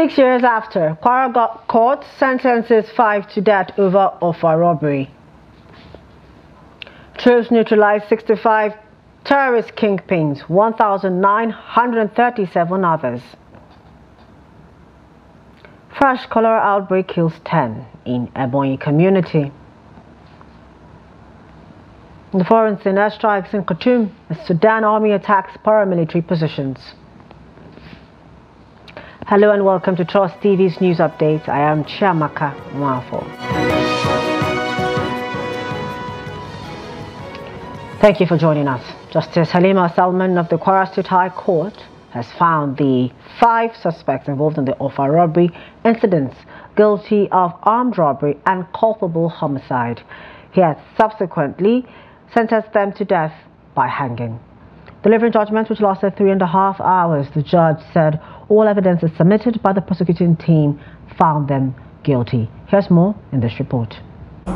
6 years after, Kwara court sentences 5 to death over offer robbery. Troops neutralized 65 terrorist kingpins, 1,937 others. Fresh cholera outbreak kills 10 in Ebonyi community. The foreign scene airstrikes in Khartoum as Sudan army attacks paramilitary positions. Hello and welcome to Trust TV's news update. I am Chiamaka Mwafo. Thank you for joining us. Justice Halima Salman of the Kwara State High Court has found the 5 suspects involved in the offer robbery incidents guilty of armed robbery and culpable homicide. He has subsequently sentenced them to death by hanging. Delivering judgment which lasted 3.5 hours, the judge said all evidence submitted by the prosecuting team found them guilty. Here's more in this report.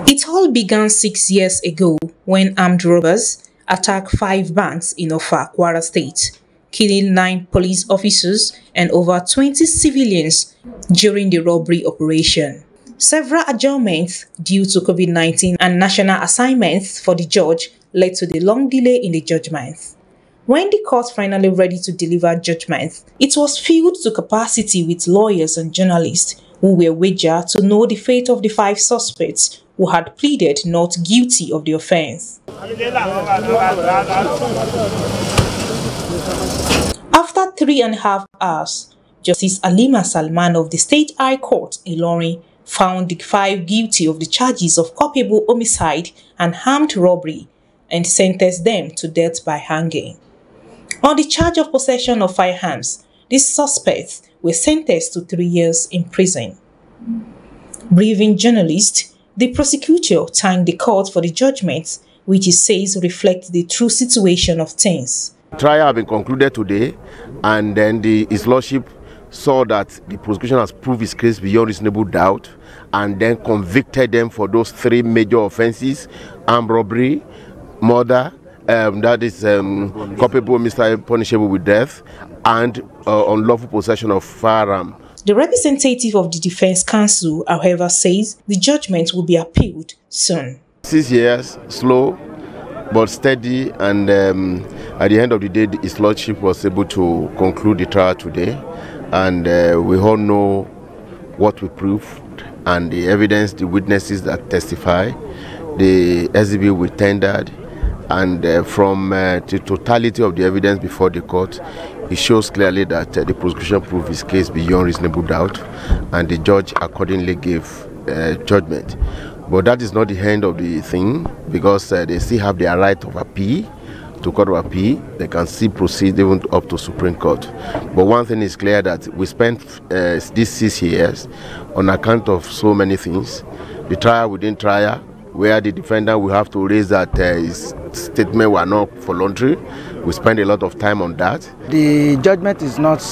It all began 6 years ago when armed robbers attacked 5 banks in Offa, Kwara State, killing 9 police officers and over 20 civilians during the robbery operation. Several adjournments due to COVID-19 and national assignments for the judge led to the long delay in the judgments. When the court finally ready to deliver judgments, it was filled to capacity with lawyers and journalists who were eager to know the fate of the 5 suspects who had pleaded not guilty of the offense. After 3.5 hours, Justice Halima Salman of the State High Court, Ilorin, found the 5 guilty of the charges of culpable homicide and armed robbery and sentenced them to death by hanging. On the charge of possession of firearms, these suspects were sentenced to 3 years in prison. Briefing journalists, the prosecutor thanked the court for the judgments, which he says reflect the true situation of things. The trial has been concluded today, and then His Lordship saw that the prosecution has proved his case beyond reasonable doubt, and then convicted them for those 3 major offenses: armed robbery, murder, that is culpable homicide punishable with death, and unlawful possession of firearm. The representative of the Defense Counsel, however, says the judgment will be appealed soon. 6 years, slow but steady, and at the end of the day, His Lordship was able to conclude the trial today, and we all know what we proved and the evidence, the witnesses that testify, the exhibit we tendered, and from the totality of the evidence before the court, it shows clearly that the prosecution proved his case beyond reasonable doubt, and the judge accordingly gave judgment. But that is not the end of the thing, because they still have their right of appeal to Court of Appeal. They can still proceed even up to Supreme Court. But one thing is clear, that we spent these 6 years on account of so many things. The trial within trial, where the defendant will have to raise that his statement were not voluntary. We spend a lot of time on that. The judgment is not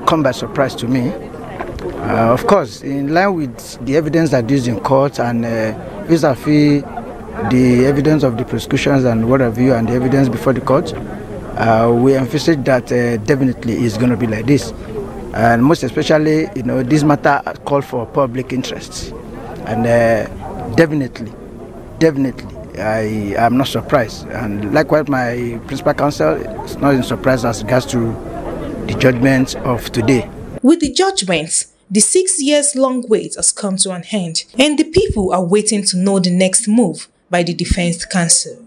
come by surprise to me. Of course, in line with the evidence that is in court and vis-a-vis the evidence of the prosecutions and what have you, and the evidence before the court, we envisage that definitely is going to be like this. And most especially, this matter called for public interest. And definitely, I am not surprised. And likewise, my principal counsel is not in surprise as regards to the judgment of today. With the judgments, the 6 years long wait has come to an end, and the people are waiting to know the next move by the Defense Counsel.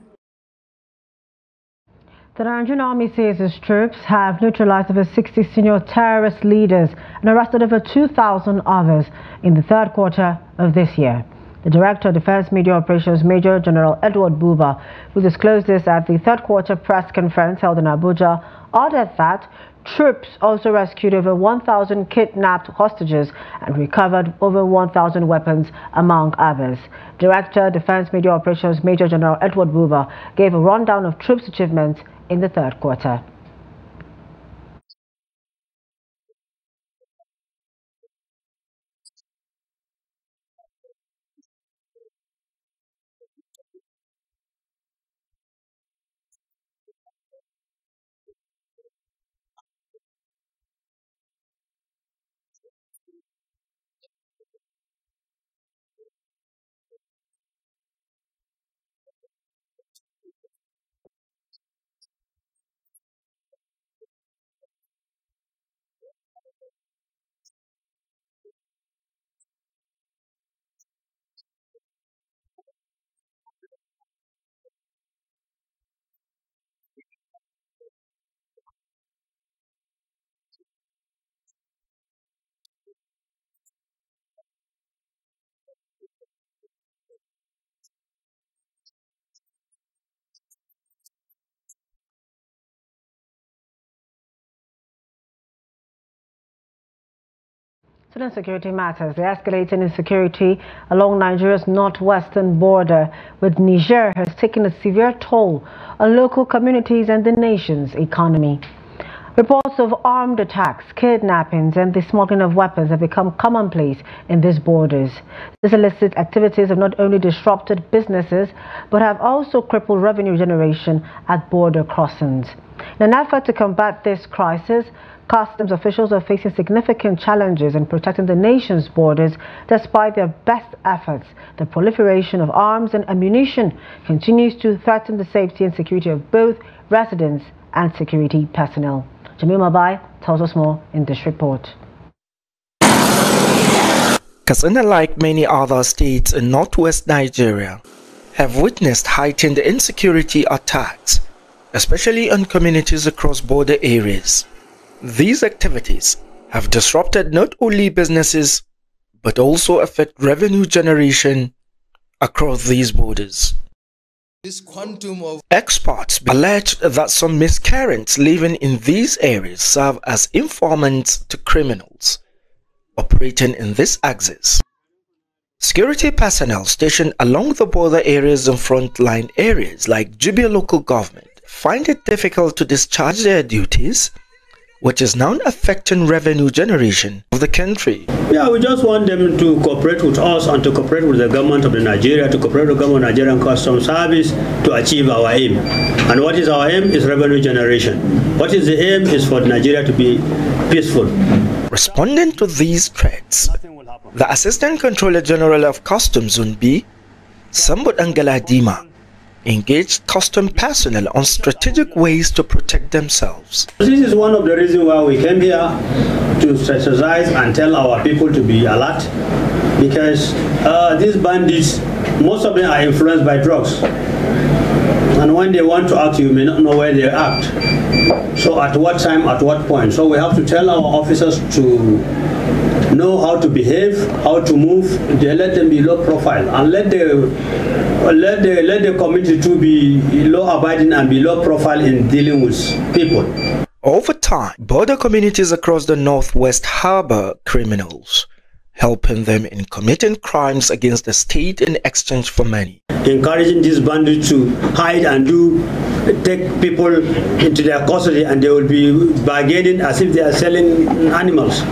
The Nigerian Army says its troops have neutralized over 60 senior terrorist leaders and arrested over 2,000 others in the 3rd quarter of this year. The Director of Defense Media Operations, Major General Edward Buba, who disclosed this at the 3rd quarter press conference held in Abuja, added that troops also rescued over 1,000 kidnapped hostages and recovered over 1,000 weapons, among others. Director, Defense Media Operations, Major General Edward Buba, gave a rundown of troops' achievements in the 3rd quarter. Student security matters. The escalating insecurity along Nigeria's northwestern border with Niger has taken a severe toll on local communities and the nation's economy. Reports of armed attacks, kidnappings and the smuggling of weapons have become commonplace in these borders. These illicit activities have not only disrupted businesses but have also crippled revenue generation at border crossings. In an effort to combat this crisis, customs officials are facing significant challenges in protecting the nation's borders. Despite their best efforts, the proliferation of arms and ammunition continues to threaten the safety and security of both residents and security personnel. Jamil Mabai tells us more in this report. Katsina, like many other states in northwest Nigeria, have witnessed heightened insecurity attacks, especially on communities across border areas. These activities have disrupted not only businesses but also affect revenue generation across these borders. Experts allege that some miscreants living in these areas serve as informants to criminals operating in this axis. Security personnel stationed along the border areas and frontline areas like Jubia local government find it difficult to discharge their duties, which is now affecting revenue generation of the country. Yeah, we just want them to cooperate with us and to cooperate with the government of Nigeria, to cooperate with the government of Nigerian Customs Service to achieve our aim. And what is our aim? Is revenue generation. What is the aim? Is for Nigeria to be peaceful. Responding to these threats, the Assistant Controller General of Customs Zone B, Sambut Angaladima, engaged custom personnel on strategic ways to protect themselves. This is one of the reasons why we came here, to strategize and tell our people to be alert, because these bandits, most of them are influenced by drugs. And when they want to act, you may not know where they act. So at what time, at what point. So we have to tell our officers to know how to behave, how to move. They let them be low profile and let the community to be law abiding and be low profile in dealing with people. Over time, border communities across the northwest harbor criminals, helping them in committing crimes against the state in exchange for money. Encouraging these bandits to hide and take people into their custody, and they will be bargaining as if they are selling animals.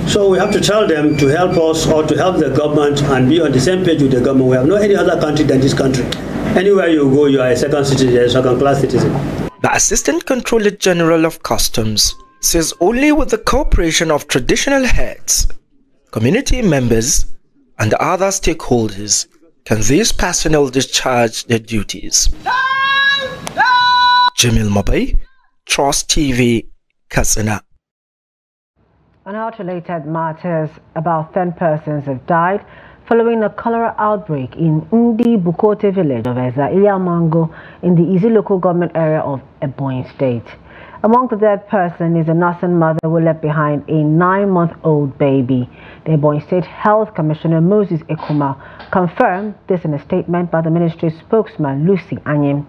So we have to tell them to help us or to help the government and be on the same page with the government. We have no any other country than this country. Anywhere you go, you are a second citizen, a second-class citizen. The Assistant Controller General of Customs says only with the cooperation of traditional heads, community members, and other stakeholders can these personnel discharge their duties. Jamil Mabai, Trust TV, Katsina. On health-related matters, about 10 persons have died following a cholera outbreak in Ndi Bukote village of Iyatan in the Izi local government area of Ebonyi State. Among the dead person is a nursing mother who left behind a 9-month-old baby. The Ebonyi State Health Commissioner Moses Ekuma confirmed this in a statement by the ministry's spokesman Lucy Anyim.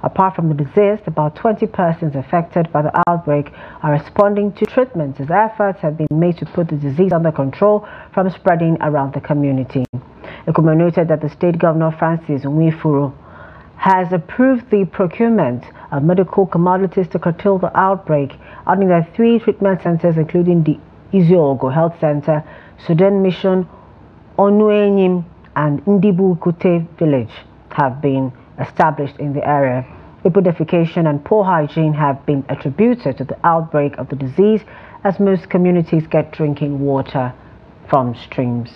Apart from the deceased, about 20 persons affected by the outbreak are responding to treatments as efforts have been made to put the disease under control from spreading around the community. Ekuma noted that the state governor Francis Nwifuru has approved the procurement of medical commodities to curtail the outbreak, adding that 3 treatment centers, including the Iziogo Health Center, Sudan Mission, Onuenyim, and Ndibu Kute village, have been established in the area. Liquidification and poor hygiene have been attributed to the outbreak of the disease, as most communities get drinking water from streams.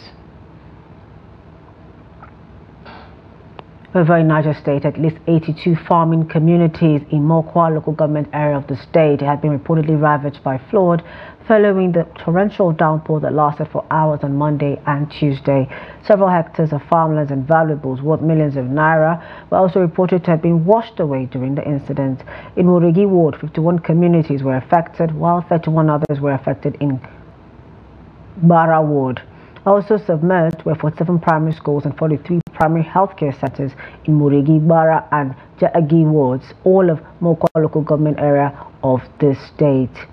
Over in Niger State, at least 82 farming communities in Mokwa local government area of the state have been reportedly ravaged by flood following the torrential downpour that lasted for hours on Monday and Tuesday. Several hectares of farmlands and valuables worth millions of naira were also reported to have been washed away during the incident. In Moregi Ward, 51 communities were affected, while 31 others were affected in Bara Ward. Also submerged were 47 primary schools and 43 primary healthcare centers in Moregi, Bara and Jaagi wards, all of Mokwa local government area of the state.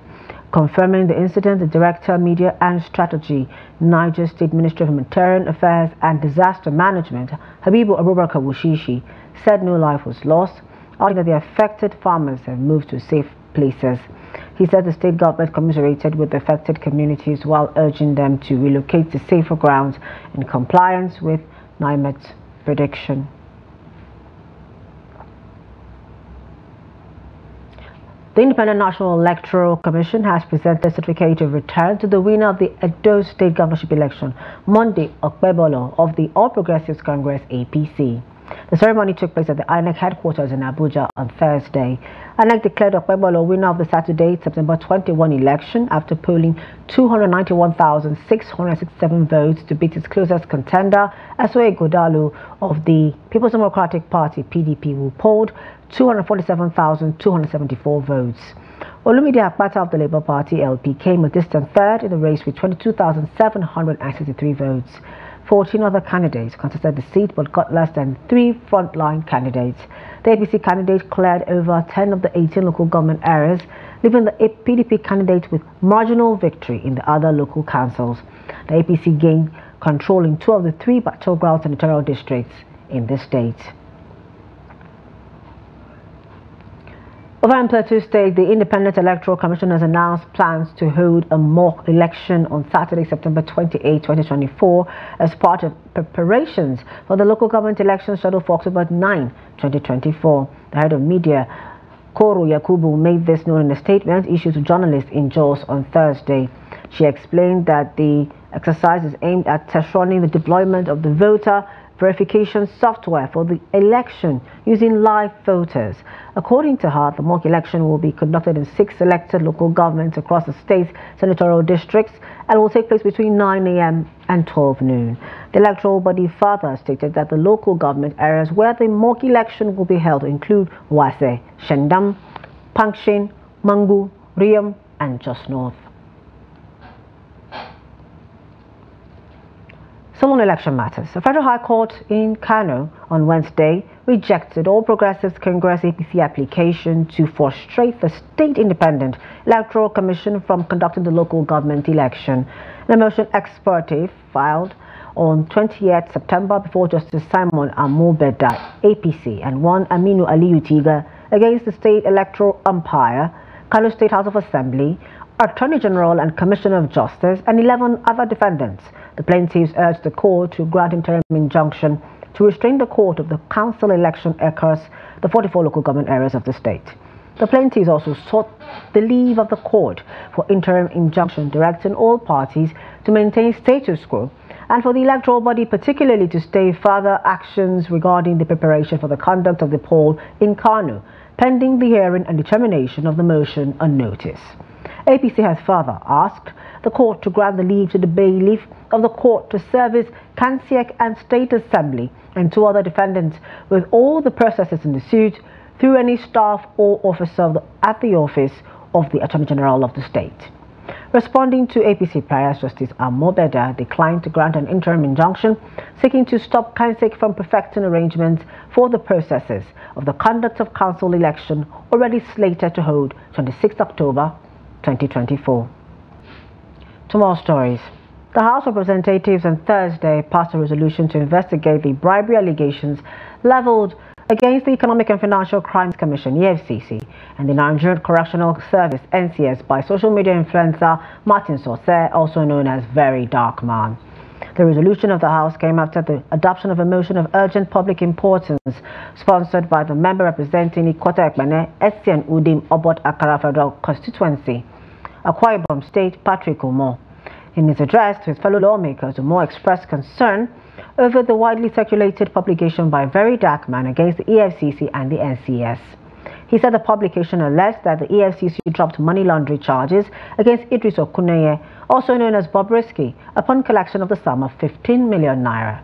Confirming the incident, the Director, Media and Strategy, Niger State Ministry of Humanitarian Affairs and Disaster Management, Habibu Abubakar Wushishi, said no life was lost, adding that the affected farmers have moved to safe places. He said the state government commiserated with the affected communities while urging them to relocate to safer grounds in compliance with NIMET's prediction. The Independent National Electoral Commission has presented a certificate of return to the winner of the Ondo State governorship election, Monday Okpebolo of the All Progressives Congress APC. The ceremony took place at the INEC headquarters in Abuja on Thursday. INEC declared Okpebolo winner of the Saturday, September 21 election after polling 291,667 votes to beat its closest contender, Asoe Godalu of the People's Democratic Party (PDP), who polled 247,274 votes. Olumide Akpata of the Labour Party (LP) came a distant third in the race with 22,763 votes. 14 other candidates contested the seat but got less than 3 frontline candidates. The APC candidate cleared over 10 of the 18 local government areas, leaving the PDP candidate with marginal victory in the other local councils. The APC gained control in 2 of the 3 battleground senatorial districts in the state. Over in Plateau State, the Independent Electoral Commission has announced plans to hold a mock election on Saturday, September 28, 2024, as part of preparations for the local government election scheduled for October 9, 2024. The head of media, Koro Yakubu, made this known in a statement issued to journalists in Jos on Thursday. She explained that the exercise is aimed at test running the deployment of the voter verification software for the election using live voters. According to her, the mock election will be conducted in 6 selected local governments across the state's senatorial districts and will take place between 9 a.m. and 12 noon. The electoral body further stated that the local government areas where the mock election will be held include Wase, Shendam, Pangshin, Mangu, Riam, and Jos North. Still on election matters, the Federal High Court in Kano on Wednesday rejected All Progressives Congress APC application to frustrate the State Independent Electoral Commission from conducting the local government election. The motion ex parte filed on 28th September before Justice Simon Amobeda, APC, and one Aminu Aliyu Tiga against the State Electoral Umpire, Kano State House of Assembly, Attorney General and Commissioner of Justice, and 11 other defendants. The plaintiffs urged the court to grant interim injunction to restrain the court of the council election across the 44 local government areas of the state. The plaintiffs also sought the leave of the court for interim injunction directing all parties to maintain status quo and for the electoral body particularly to stay further actions regarding the preparation for the conduct of the poll in Kano, pending the hearing and determination of the motion on notice. APC has further asked the court to grant the leave to the bailiff of the court to service Kansiek and State Assembly and 2 other defendants with all the processes in the suit through any staff or officer at the office of the Attorney General of the state. Responding to APC priors, Justice Amobeda declined to grant an interim injunction seeking to stop Kansiek from perfecting arrangements for the processes of the conduct of council election already slated to hold 26 October 2024. To more stories. The House of Representatives on Thursday passed a resolution to investigate the bribery allegations leveled against the Economic and Financial Crimes Commission (EFCC) and the Nigerian Correctional Service (NCS) by social media influencer Martin Sose, also known as Very Dark Man. The resolution of the House came after the adoption of a motion of urgent public importance sponsored by the member representing Ikota Ekpene, Essien Udim Obot Akara Federal Constituency, Akwa Ibom State, Patrick Omo. In his address to his fellow lawmakers, Omo expressed concern over the widely circulated publication by Very Dark Man against the EFCC and the NCS. He said the publication alleged that the EFCC dropped money laundering charges against Idris Okuneye, also known as Bob Risky, upon collection of the sum of 15 million naira.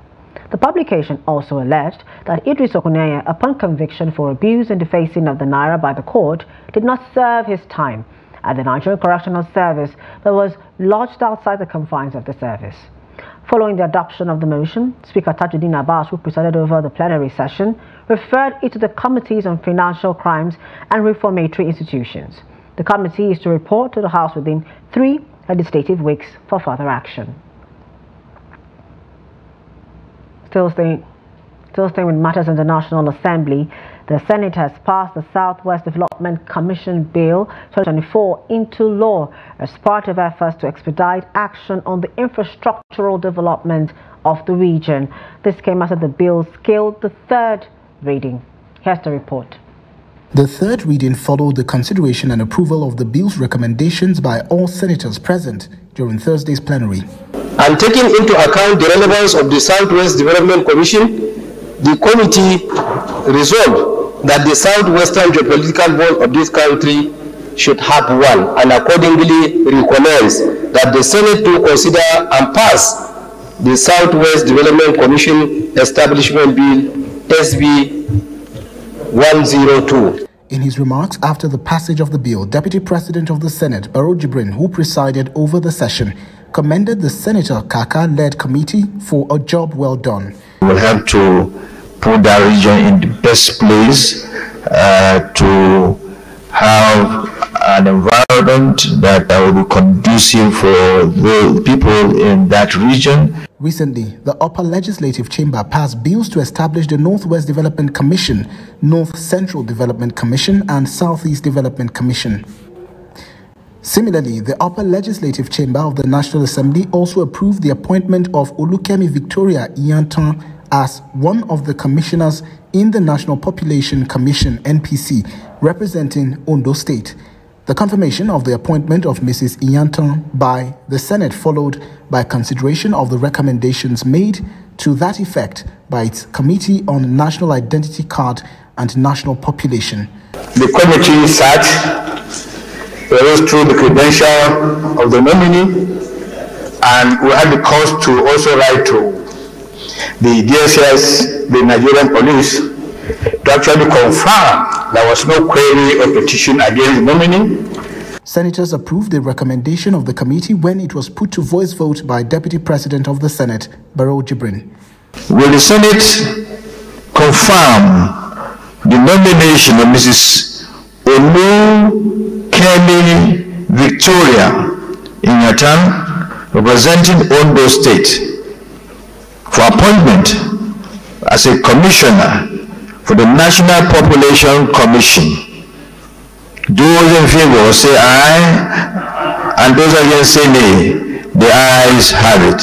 The publication also alleged that Idris Okuneye, upon conviction for abuse and defacing of the naira by the court, did not serve his time at the Nigerian Correctional Service but was lodged outside the confines of the service. Following the adoption of the motion, Speaker Tajuddin Abbas, who presided over the plenary session, referred it to the Committees on Financial Crimes and Reformatory Institutions. The committee is to report to the House within 3 legislative weeks for further action. Still staying with matters in the National Assembly, the Senate has passed the Southwest Development Commission Bill 2024 into law as part of efforts to expedite action on the infrastructural development of the region. This came after the bill scaled the third reading. Here's the report. The third reading followed the consideration and approval of the bill's recommendations by all senators present during Thursday's plenary. And taking into account the relevance of the Southwest Development Commission, the committee resolved that the southwestern geopolitical zone of this country should have one, and accordingly recommends that the Senate to consider and pass the Southwest Development Commission Establishment Bill SB 102. In his remarks after the passage of the bill, Deputy President of the Senate, Barrow Jibrin, who presided over the session, commended the Senator Kaka-led committee for a job well done. We will have to put that region in the best place to have an environment that will be conducive for the people in that region. Recently, the Upper Legislative Chamber passed bills to establish the Northwest Development Commission, North Central Development Commission, and Southeast Development Commission. Similarly, the Upper Legislative Chamber of the National Assembly also approved the appointment of Olufemi Victoria Iyatan as one of the commissioners in the National Population Commission, NPC, representing Ondo State. The confirmation of the appointment of Mrs. Iyatan by the Senate followed by consideration of the recommendations made to that effect by its Committee on National Identity Card and National Population. The committee sat, went through the credential of the nominee, and we had the cause to also write to the DSS, the Nigerian police, to actually confirm there was no query or petition against the nominee. Senators approved the recommendation of the committee when it was put to voice vote by Deputy President of the Senate, Barrow Jibrin. Will the Senate confirm the nomination of Mrs. Olufemi Victoria Iyatan, representing Ondo State, for appointment as a commissioner for the National Population Commission? Those in favor say aye, and those against say nay. The ayes have it.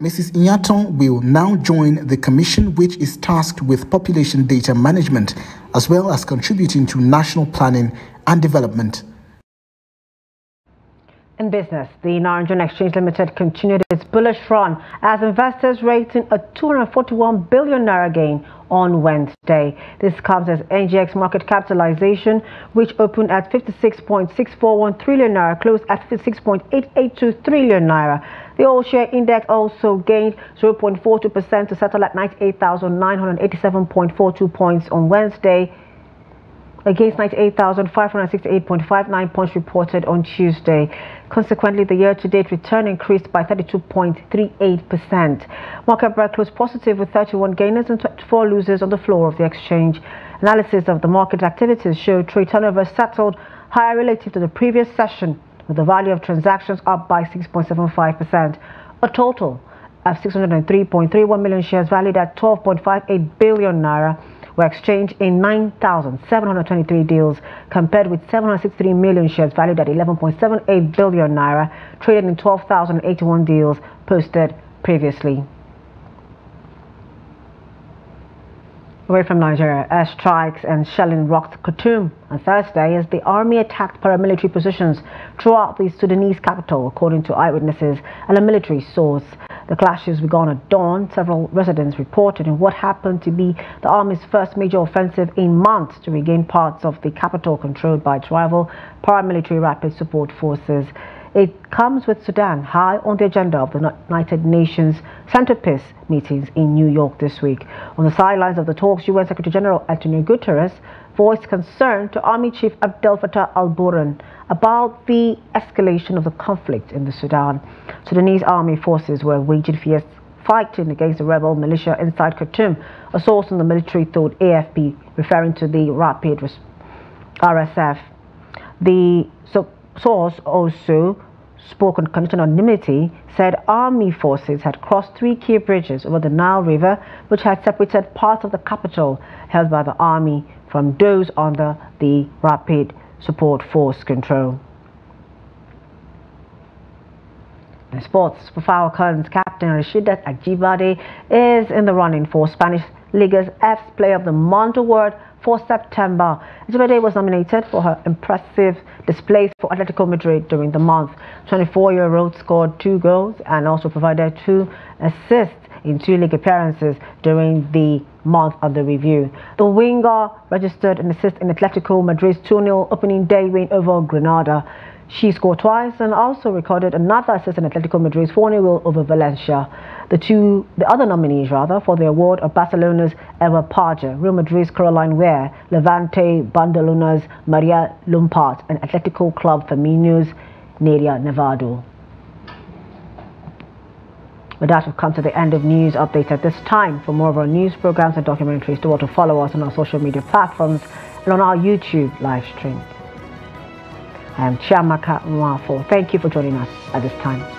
Mrs. Iyatan will now join the commission, which is tasked with population data management as well as contributing to national planning and development. In business, the Nigerian Exchange Limited continued its bullish run as investors rating a 241 billion naira gain on Wednesday. This comes as NGX market capitalization, which opened at 56.641 trillion naira, closed at 56.882 trillion naira. The all-share index also gained 0.42% to settle at 98,987.42 points on Wednesday, against 98,568.59 points reported on Tuesday. Consequently, the year-to-date return increased by 32.38%. Market break closed positive with 31 gainers and 24 losers on the floor of the exchange. Analysis of the market activities showed trade turnover settled higher relative to the previous session, with the value of transactions up by 6.75%. A total of 603.31 million shares valued at 12.58 billion naira were exchanged in 9,723 deals, compared with 763 million shares valued at 11.78 billion naira traded in 12,081 deals posted previously. Away from Nigeria, airstrikes and shelling rocked Khartoum on Thursday as the army attacked paramilitary positions throughout the Sudanese capital, according to eyewitnesses and a military source. The clashes began at dawn. Several residents reported in what happened to be the army's first major offensive in months to regain parts of the capital controlled by its rival paramilitary rapid support forces. It comes with Sudan high on the agenda of the United Nations centerpiece meetings in New York this week. On the sidelines of the talks, UN Secretary General Antonio Guterres voiced concern to Army Chief Abdel Fattah al-Burhan about the escalation of the conflict in the Sudan. Sudanese army forces were waging fierce fighting against the rebel militia inside Khartoum, a source in the military told AFP, referring to the rapid RSF. The source also spoke on condition of anonymity, said army forces had crossed 3 key bridges over the Nile River, which had separated parts of the capital held by the army from those under the Rapid Support Force control. In sports, Falcons captain Rasheedat Ajibade is in the running for Spanish Liga's F's Player of the Month award for September. Ajibade was nominated for her impressive displays for Atletico Madrid during the month. 24-year-old scored 2 goals and also provided 2 assists in 2 league appearances during the month of the review. The winger registered an assist in Atletico Madrid's 2-0 opening day win over Granada. She scored twice and also recorded another assist in Atletico Madrid's 4-0 win over Valencia. The other nominees for the award are Barcelona's Eva Parja, Real Madrid's Caroline Ware, Levante Barcelona's Maria Lumpart, and Atletico Club Femeninu's Neria Nevado. With that, we've come to the end of news updates at this time. For more of our news programs and documentaries, do want to follow us on our social media platforms and on our YouTube live stream. I am Chiamaka Mwafo. Thank you for joining us at this time.